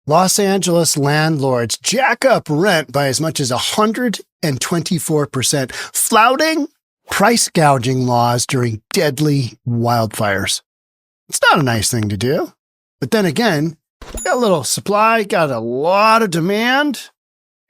Los Angeles landlords jack up rent by as much as 124%, flouting price gouging laws during deadly wildfires. It's not a nice thing to do. But then again, got a little supply, got a lot of demand.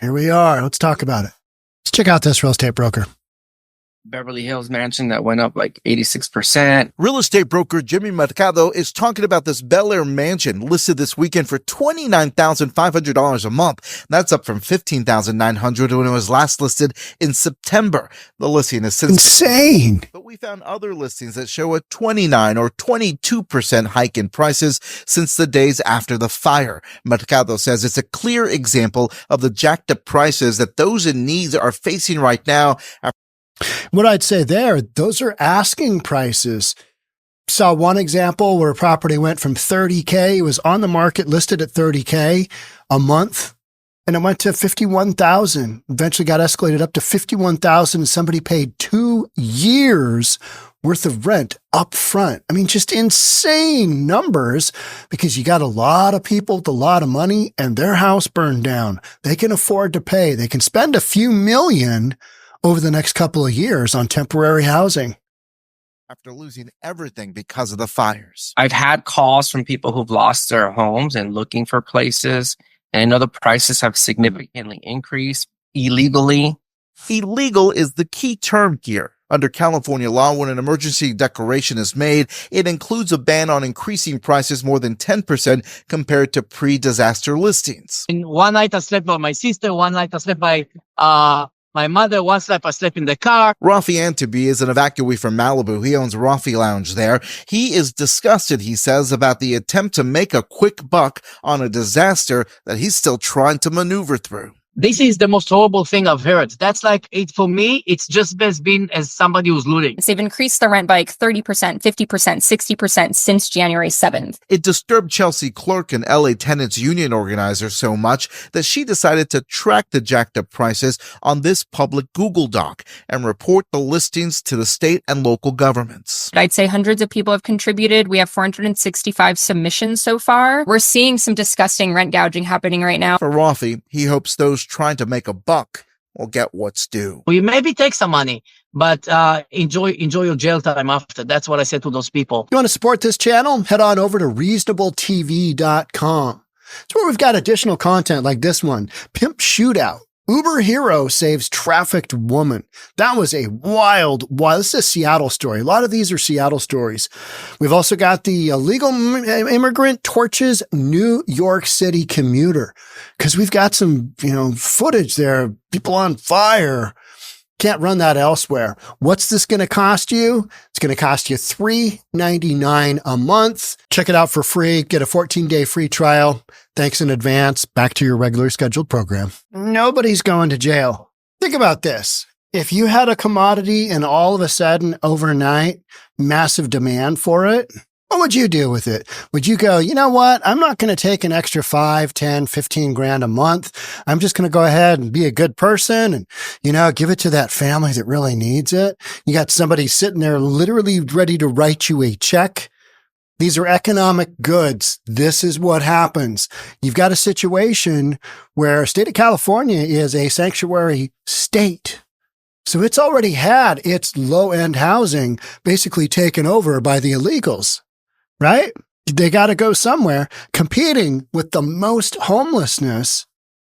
Here we are. Let's talk about it. Let's check out this real estate broker. Beverly Hills mansion that went up like 86%. Real estate broker Jimmy Mercado is talking about this Bel Air mansion listed this weekend for $29,500 a month. That's up from $15,900 when it was last listed in September. The listing is insane. But we found other listings that show a 29 or 22% hike in prices since the days after the fire. Mercado says it's a clear example of the jacked up prices that those in need are facing right now. What I'd say there, those are asking prices. Saw one example where a property went from $30K. It was on the market listed at $30K a month, and it went to $51,000. Eventually got escalated up to $51,000, and somebody paid 2 years worth of rent up front. I mean, just insane numbers, because you got a lot of people with a lot of money and their house burned down. They can afford to pay. They can spend a few million over the next couple of years on temporary housing. After losing everything because of the fires. I've had calls from people who've lost their homes and looking for places. And I know the prices have significantly increased illegally. Illegal is the key term here. Under California law, when an emergency declaration is made, it includes a ban on increasing prices more than 10% compared to pre-disaster listings. In one night I slept by my sister, one night I slept by my mother, one night I slept in the car. Rafi Antibi is an evacuee from Malibu. He owns Rafi Lounge there. He is disgusted, he says, about the attempt to make a quick buck on a disaster that he's still trying to maneuver through. This is the most horrible thing I've heard. That's like, for me, it's just as been as somebody who's looting. They've increased the rent by like 30%, 50%, 60% since January 7th. It disturbed Chelsea Clerk, an LA Tenants Union organizer, so much that she decided to track the jacked up prices on this public Google Doc and report the listings to the state and local governments. I'd say hundreds of people have contributed. We have 465 submissions so far. We're seeing some disgusting rent gouging happening right now. For Rafi, he hopes those trying to make a buck will get what's due. Well, you maybe take some money, but enjoy your jail time after. That's what I said to those people. You want to support this channel? Head on over to reasonabletv.com. It's where we've got additional content like this one. Pimp Shootout. Uber hero saves trafficked woman. That was a wild, this is a Seattle story. A lot of these are Seattle stories. We've also got the illegal immigrant torches New York City commuter, because we've got some, footage there, people on fire. Can't run that elsewhere. What's this going to cost you? It's going to cost you $3.99 a month. Check it out for free. Get a 14-day free trial. Thanks in advance. Back to your regular scheduled program. Nobody's going to jail. Think about this. If you had a commodity and all of a sudden overnight, massive demand for it, what would you do with it? Would you go, you know what? I'm not going to take an extra 5, 10, 15 grand a month. I'm just going to go ahead and be a good person and, give it to that family that really needs it. You got somebody sitting there literally ready to write you a check. These are economic goods. This is what happens. You've got a situation where the state of California is a sanctuary state. So it's already had its low-end housing basically taken over by the illegals. Right? They got to go somewhere, competing with the most homelessness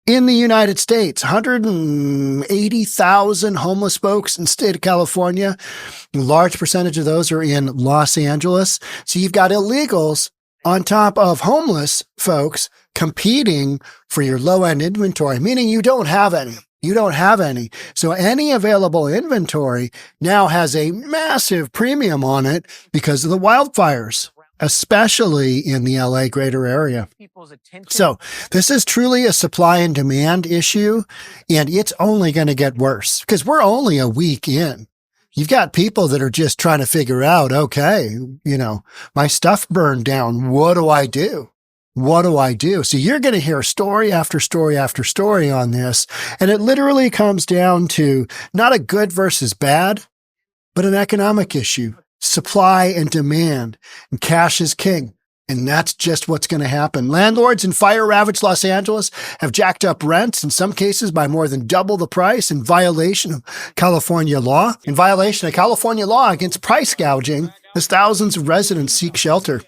in the United States. 180,000 homeless folks in the state of California. A large percentage of those are in Los Angeles. So you've got illegals on top of homeless folks competing for your low-end inventory, meaning you don't have any. You don't have any. So any available inventory now has a massive premium on it because of the wildfires, especially in the LA greater area. So this is truly a supply and demand issue, and it's only going to get worse because we're only a week in. You've got people that are just trying to figure out, okay, my stuff burned down. What do I do? What do I do? So you're going to hear story after story after story on this, and it literally comes down to not a good versus bad, but an economic issue. Supply and demand, and cash is king. And that's just what's going to happen. Landlords in fire-ravaged Los Angeles have jacked up rents, in some cases by more than double the price, in violation of California law. In violation of California law against price gouging, as thousands of residents seek shelter.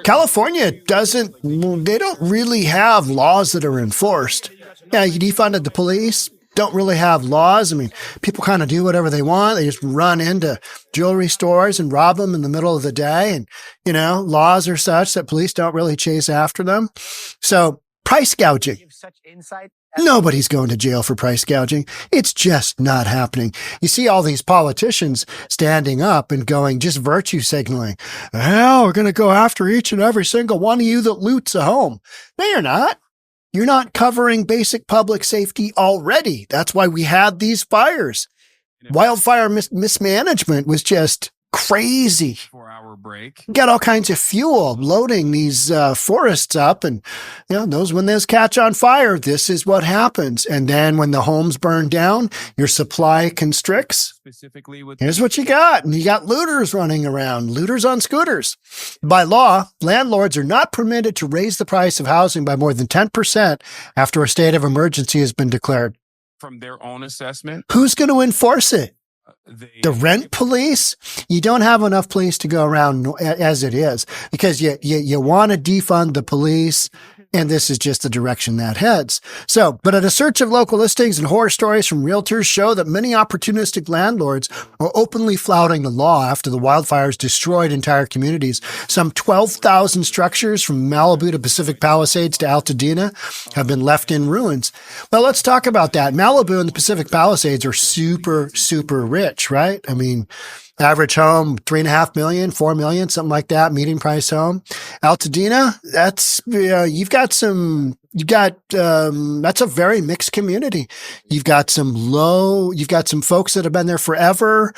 California they don't really have laws that are enforced. Yeah, you defunded the police. Don't really have laws. I mean, people kind of do whatever they want. They just run into jewelry stores and rob them in the middle of the day. And, laws are such that police don't really chase after them. So price gouging. Nobody's going to jail for price gouging. It's just not happening. You see all these politicians standing up and going, just virtue signaling. Well, we're going to go after each and every single one of you that loots a home. No, you're not. You're not covering basic public safety already. That's why we had these fires. Wildfire mismanagement was just crazy. 4-hour break. Got all kinds of fuel loading these forests up, and when those catch on fire, this is what happens. And then when the homes burn down, your supply constricts. Here's what you got. And you got looters running around, looters on scooters. By law, landlords are not permitted to raise the price of housing by more than 10% after a state of emergency has been declared. From their own assessment. Who's going to enforce it? The rent police? You don't have enough police to go around as it is, because you want to defund the police, and this is just the direction that heads. So, but a search of local listings and horror stories from realtors show that many opportunistic landlords are openly flouting the law after the wildfires destroyed entire communities. Some 12,000 structures from Malibu to Pacific Palisades to Altadena have been left in ruins. Well, let's talk about that. Malibu and the Pacific Palisades are super, super rich, right? I mean, average home, $3.5 million, $4 million, something like that, median price home. Altadena, that's a very mixed community. You've got some folks that have been there forever.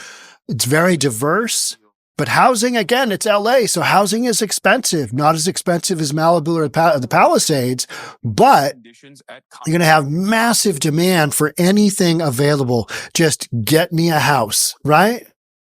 It's very diverse. But housing, again, it's LA, so housing is expensive. Not as expensive as Malibu or the Palisades, but you're going to have massive demand for anything available. Just get me a house, right?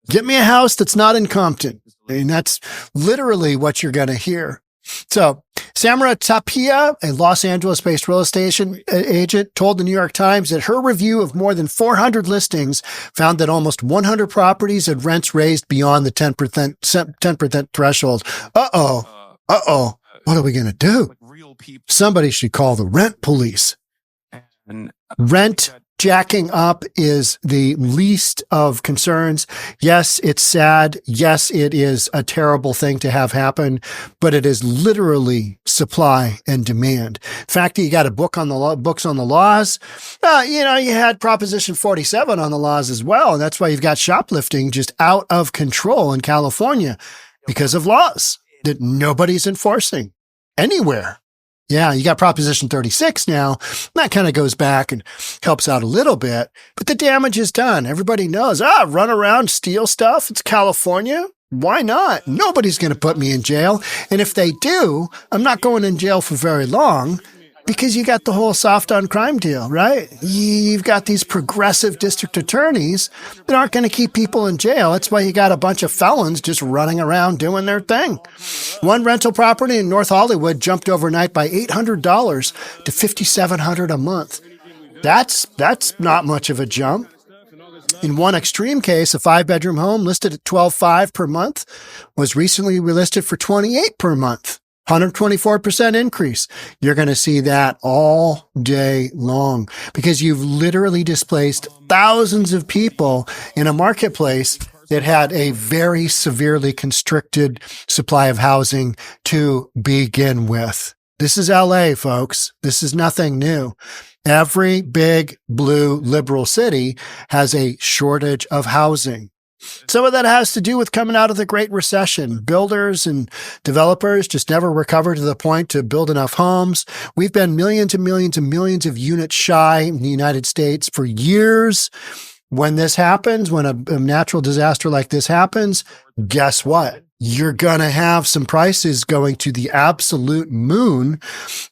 Get me a house that's not in Compton. And that's literally what you're going to hear. So Samara Tapia, a Los Angeles-based real estate agent, told the New York Times that her review of more than 400 listings found that almost 100 properties had rents raised beyond the 10% threshold. Uh-oh. What are we going to do? Somebody should call the rent police. Rent jacking up is the least of concerns. Yes, it's sad. Yes, it is a terrible thing to have happen, but it is literally supply and demand. In fact, you got a book on the books on the laws. You had Proposition 47 on the laws as well, and that's why you've got shoplifting just out of control in California because of laws that nobody's enforcing anywhere. Yeah, you got Proposition 36 now. That kind of goes back and helps out a little bit, but the damage is done. Everybody knows, run around, steal stuff. It's California. Why not? Nobody's going to put me in jail. And if they do, I'm not going in jail for very long because you got the whole soft on crime deal, right? You've got these progressive district attorneys that aren't going to keep people in jail. That's why you got a bunch of felons just running around doing their thing. One rental property in North Hollywood jumped overnight by $800 to $5,700 a month. That's not much of a jump. In one extreme case, a 5-bedroom home listed at $12,500 per month was recently relisted for $28,000 per month. 124% increase. You're going to see that all day long because you've literally displaced thousands of people in a marketplace that had a very severely constricted supply of housing to begin with. This is LA, folks. This is nothing new. Every big blue liberal city has a shortage of housing. Some of that has to do with coming out of the Great Recession. Builders and developers just never recovered to the point to build enough homes. We've been millions and millions and millions of units shy in the United States for years. When this happens, when a natural disaster like this happens, guess what? You're going to have some prices going to the absolute moon,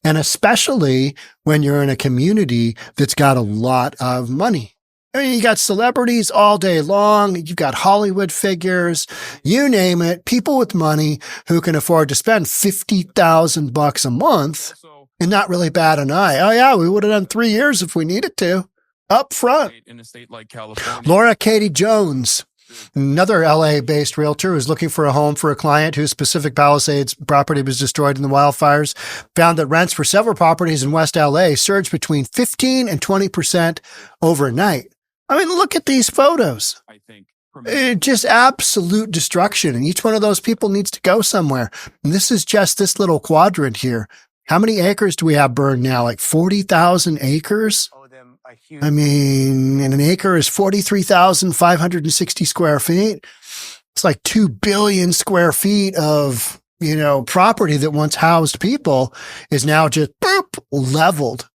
and especially when you're in a community that's got a lot of money. I mean, you got celebrities all day long. You've got Hollywood figures, you name it, people with money who can afford to spend $50,000 a month and not really bat an eye. Oh yeah, we would have done 3 years if we needed to. Up front. In a state like California. Laura Katie Jones, another LA-based realtor who's looking for a home for a client whose Pacific Palisades property was destroyed in the wildfires, found that rents for several properties in West LA surged between 15 and 20% overnight. I mean, look at these photos. I think Just absolute destruction. And each one of those people needs to go somewhere. And this is just this little quadrant here. How many acres do we have burned now? Like 40,000 acres? I mean, and an acre is 43,560 square feet. It's like 2 billion square feet of, property that once housed people is now just leveled.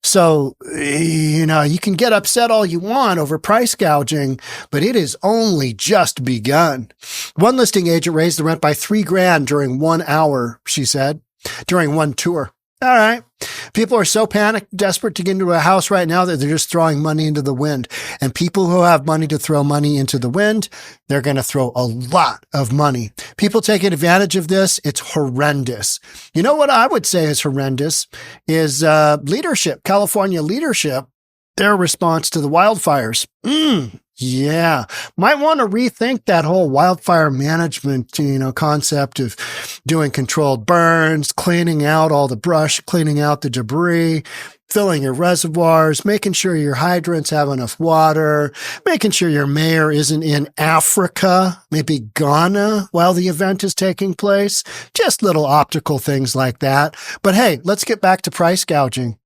So, you can get upset all you want over price gouging, but it is only just begun. One listing agent raised the rent by $3,000 during 1 hour, she said, during one tour. All right. People are so panicked, desperate to get into a house right now that they're just throwing money into the wind. And people who have money to throw money into the wind, they're going to throw a lot of money. People taking advantage of this. It's horrendous. You know what I would say is horrendous is leadership, California leadership, their response to the wildfires. Yeah. Might want to rethink that whole wildfire management, concept of doing controlled burns, cleaning out all the brush, cleaning out the debris, filling your reservoirs, making sure your hydrants have enough water, making sure your mayor isn't in Africa, maybe Ghana while the event is taking place. Just little optical things like that. But hey, let's get back to price gouging.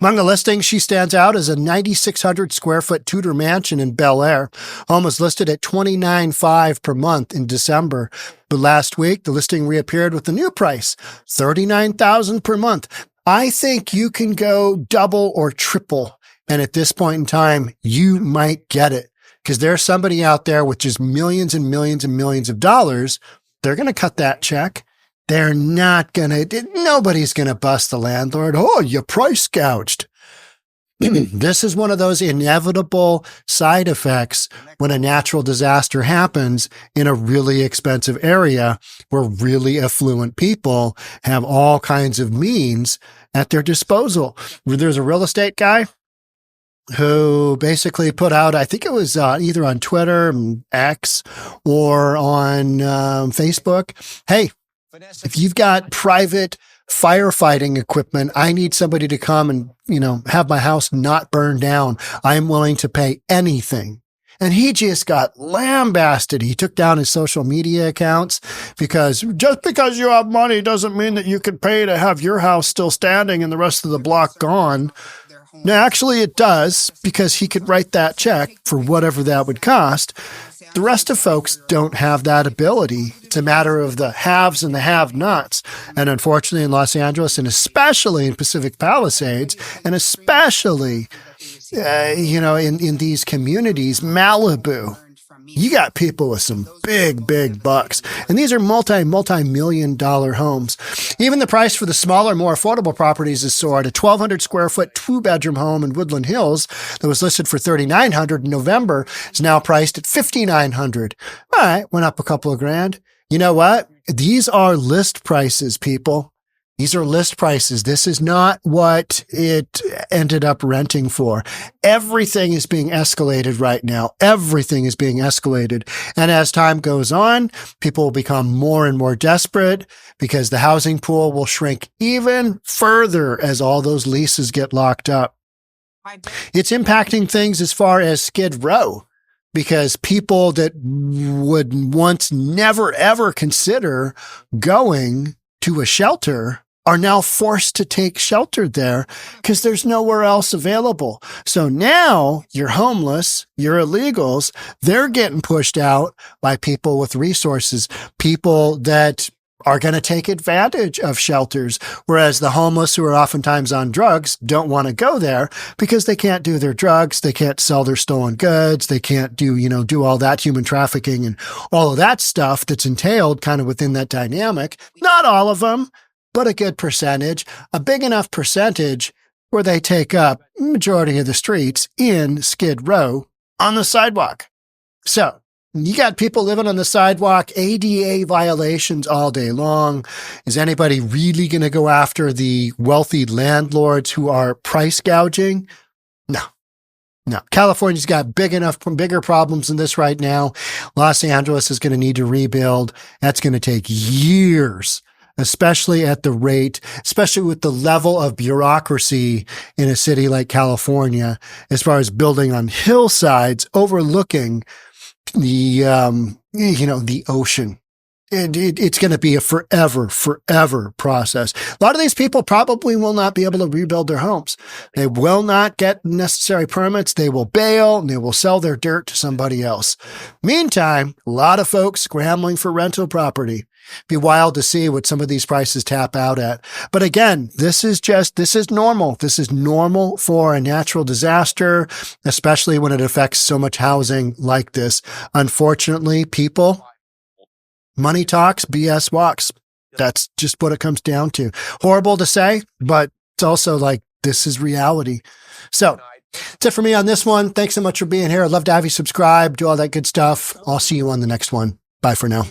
Among the listings, she stands out as a 9,600 square foot Tudor mansion in Bel Air. Home was listed at $29,500 per month in December. But last week, the listing reappeared with the new price, $39,000 per month. I think you can go double or triple. And at this point in time, you might get it because there's somebody out there with just millions and millions and millions of dollars. They're going to cut that check. They're not nobody's going to bust the landlord. Oh, you price gouged. This is one of those inevitable side effects when a natural disaster happens in a really expensive area where really affluent people have all kinds of means at their disposal. There's a real estate guy who basically put out, I think it was either on Twitter, X, or on Facebook, hey, if you've got private firefighting equipment, I need somebody to come and, have my house not burn down. I am willing to pay anything. And he just got lambasted. He took down his social media accounts because just because you have money doesn't mean that you can pay to have your house still standing and the rest of the block gone. No, actually it does, because he could write that check for whatever that would cost. The rest of folks don't have that ability. It's a matter of the haves and the have-nots. And unfortunately in Los Angeles, and especially in Pacific Palisades, and especially, in these communities, Malibu, you got people with some big, big bucks. And these are multi-million dollar homes. Even the price for the smaller, more affordable properties has soared. A 1,200 square foot 2-bedroom home in Woodland Hills that was listed for $3,900 in November is now priced at $5,900. All right, went up a couple of grand. You know what? These are list prices, people. These are list prices. This is not what it ended up renting for. Everything is being escalated right now. Everything is being escalated. And as time goes on, people will become more and more desperate because the housing pool will shrink even further as all those leases get locked up. It's impacting things as far as Skid Row, because people that would once never, ever consider going to a shelter are now forced to take shelter there because there's nowhere else available. So now you're homeless, you're illegals, they're getting pushed out by people with resources, people that are going to take advantage of shelters, whereas the homeless who are oftentimes on drugs don't want to go there because they can't do their drugs, they can't sell their stolen goods, they can't do all that human trafficking and all of that stuff that's entailed kind of within that dynamic. Not all of them, but a good percentage, a big enough percentage where they take up majority of the streets in Skid Row on the sidewalk. So you got people living on the sidewalk, ADA violations all day long. Is anybody really going to go after the wealthy landlords who are price gouging? No. No. California's got bigger problems than this right now. Los Angeles is going to need to rebuild. That's going to take years, especially with the level of bureaucracy in a city like California, as far as building on hillsides overlooking the ocean. It's going to be a forever process. A lot of these people probably will not be able to rebuild their homes. They will not get necessary permits. They will bail and they will sell their dirt to somebody else. Meantime, a lot of folks scrambling for rental property. Be wild to see what some of these prices tap out at. But again, this is normal. This is normal for a natural disaster, especially when it affects so much housing like this. Unfortunately, money talks, BS walks. That's just what it comes down to. Horrible to say, but it's also like, this is reality. So that's it for me on this one. Thanks so much for being here. I'd love to have you subscribe, do all that good stuff. I'll see you on the next one. Bye for now.